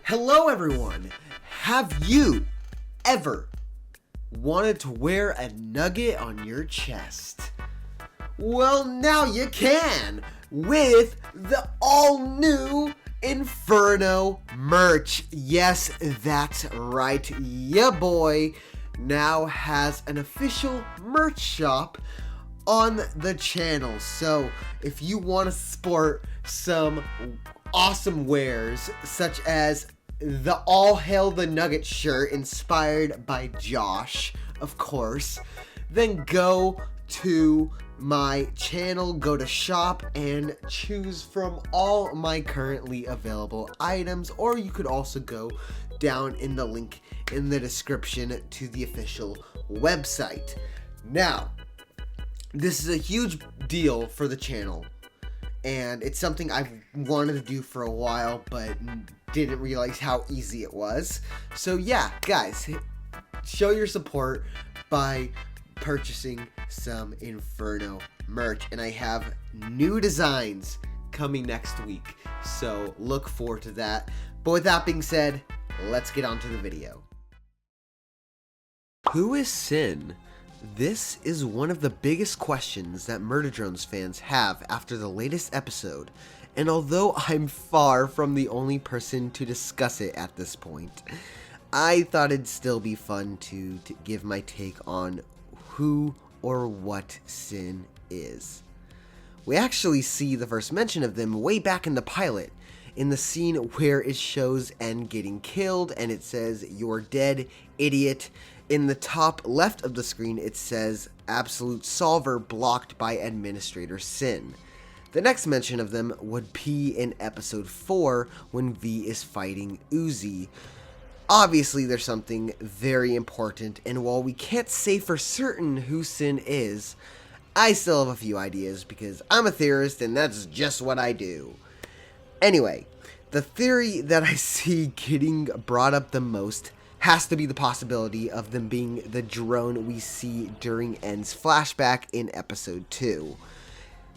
Hello everyone! Have you ever wanted to wear a nugget on your chest? Well, now you can with the all-new Inferno merch. Yes, that's right. Ya boy now has an official merch shop on the channel. So if you want to sport some awesome wares such as the All Hail the Nugget shirt inspired by Josh, of course, then go to my channel, go to shop, and choose from all my currently available items, or you could also go down in the link in the description to the official website. Now, this is a huge deal for the channel, and it's something I've wanted to do for a while, but didn't realize how easy it was. So yeah, guys, show your support by purchasing some Inferno merch, and I have new designs coming next week, so look forward to that. But with that being said, let's get on to the video. Who is CYN? This is one of the biggest questions that Murder Drones fans have after the latest episode, and although I'm far from the only person to discuss it at this point, I thought it'd still be fun to give my take on who or what CYN is. We actually see the first mention of them way back in the pilot, in the scene where it shows N getting killed and it says, "You're dead, idiot." In the top left of the screen it says, "Absolute Solver blocked by Administrator CYN." The next mention of them would be in episode 4 when V is fighting Uzi. Obviously there's something very important, and while we can't say for certain who CYN is, I still have a few ideas because I'm a theorist and that's just what I do. Anyway, the theory that I see getting brought up the most has to be the possibility of them being the drone we see during N's flashback in episode 2.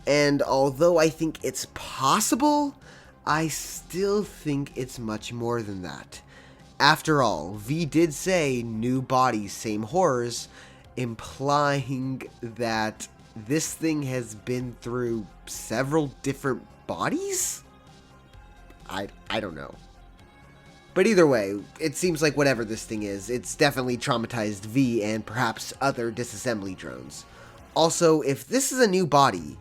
And although I think it's possible, I still think it's much more than that. After all, V did say new bodies, same horrors, implying that this thing has been through several different bodies? I don't know. But either way, it seems like whatever this thing is, it's definitely traumatized V and perhaps other disassembly drones. Also, if this is a new body,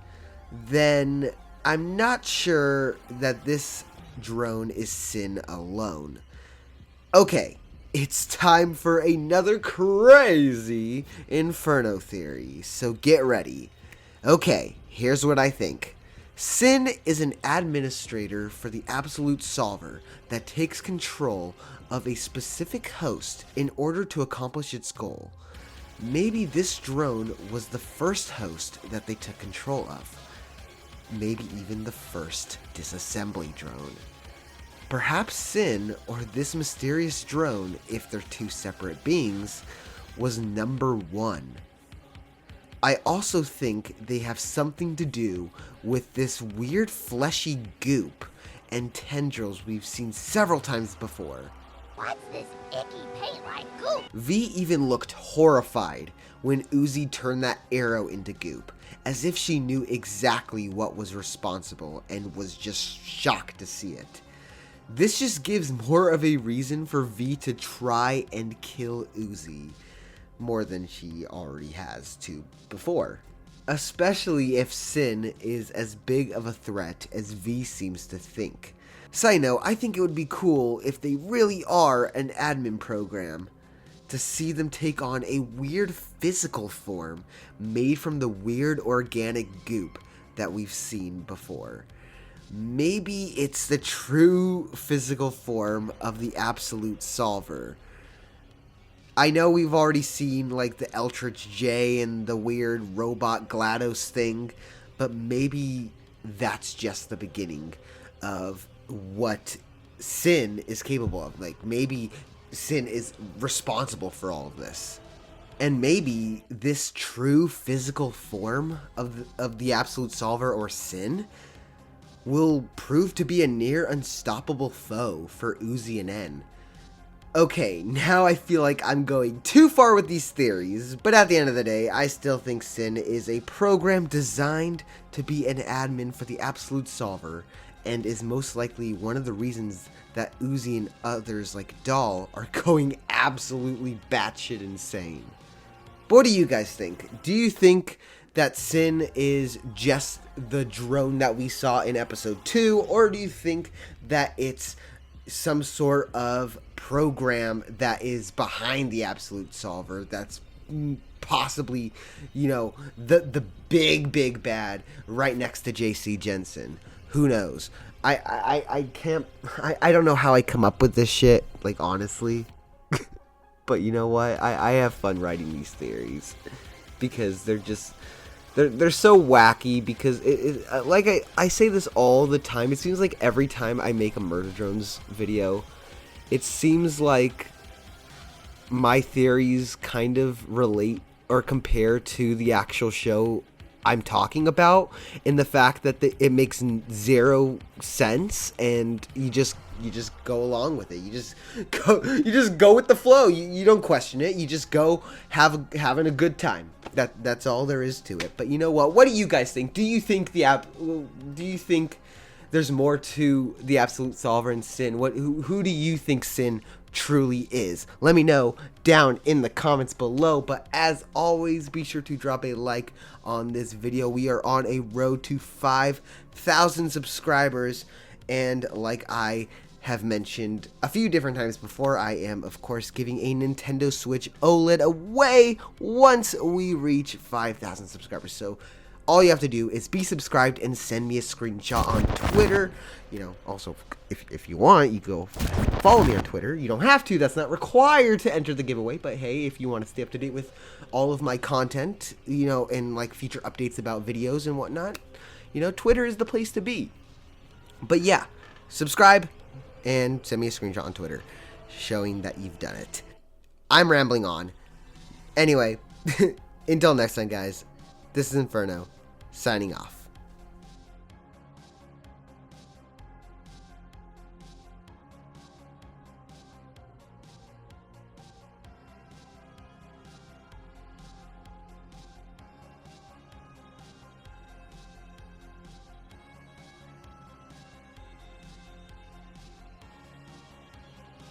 then I'm not sure that this drone is CYN alone. Okay, it's time for another crazy Inferno theory, so get ready. Okay, here's what I think. CYN is an administrator for the Absolute Solver that takes control of a specific host in order to accomplish its goal. Maybe this drone was the first host that they took control of. Maybe even the first disassembly drone. Perhaps CYN, or this mysterious drone, if they're two separate beings, was number 1. I also think they have something to do with this weird fleshy goop and tendrils we've seen several times before. What's this icky paint-like goop? V even looked horrified when Uzi turned that arrow into goop, as if she knew exactly what was responsible and was just shocked to see it. This just gives more of a reason for V to try and kill Uzi, more than she already has to before. Especially if CYN is as big of a threat as V seems to think. Side note, I think it would be cool if they really are an admin program, to see them take on a weird physical form made from the weird organic goop that we've seen before. Maybe it's the true physical form of the Absolute Solver. I know we've already seen like the Eldritch J and the weird robot GLaDOS thing, but maybe that's just the beginning of what CYN is capable of. Like maybe CYN is responsible for all of this. And maybe this true physical form of the Absolute Solver, or CYN, will prove to be a near unstoppable foe for Uzi and N. Okay, now I feel like I'm going too far with these theories, but at the end of the day, I still think CYN is a program designed to be an admin for the Absolute Solver, and is most likely one of the reasons that Uzi and others like Doll are going absolutely batshit insane. But what do you guys think? Do you think that CYN is just the drone that we saw in episode 2, or do you think that it's some sort of program that is behind the Absolute Solver that's possibly, you know, the big bad right next to JC Jensen? Who knows? I can't, I don't know how I come up with this shit, like, honestly. But you know what? I have fun writing these theories because they're just, they're so wacky, because like I say this all the time. It seems like every time I make a Murder Drones video, it seems like my theories kind of relate or compare to the actual show I'm talking about, in the fact that it makes zero sense, and you just go along with it. You just go with the flow. You don't question it. You just go having a good time. That's all there is to it. But you know what? What do you guys think? Do you think there's more to the Absolute Solver and CYN? Who do you think CYN truly is? Let me know down in the comments below. But as always, be sure to drop a like on this video. We are on a road to 5,000 subscribers, and like I have mentioned a few different times before, I am of course giving a Nintendo Switch OLED away once we reach 5,000 subscribers. So all you have to do is be subscribed and send me a screenshot on Twitter. You know, also, if you want, you go follow me on Twitter. You don't have to. That's not required to enter the giveaway. But hey, if you want to stay up to date with all of my content, you know, and like future updates about videos and whatnot, you know, Twitter is the place to be. But yeah, subscribe and send me a screenshot on Twitter showing that you've done it. I'm rambling on. Anyway, until next time, guys, this is Inferno, signing off.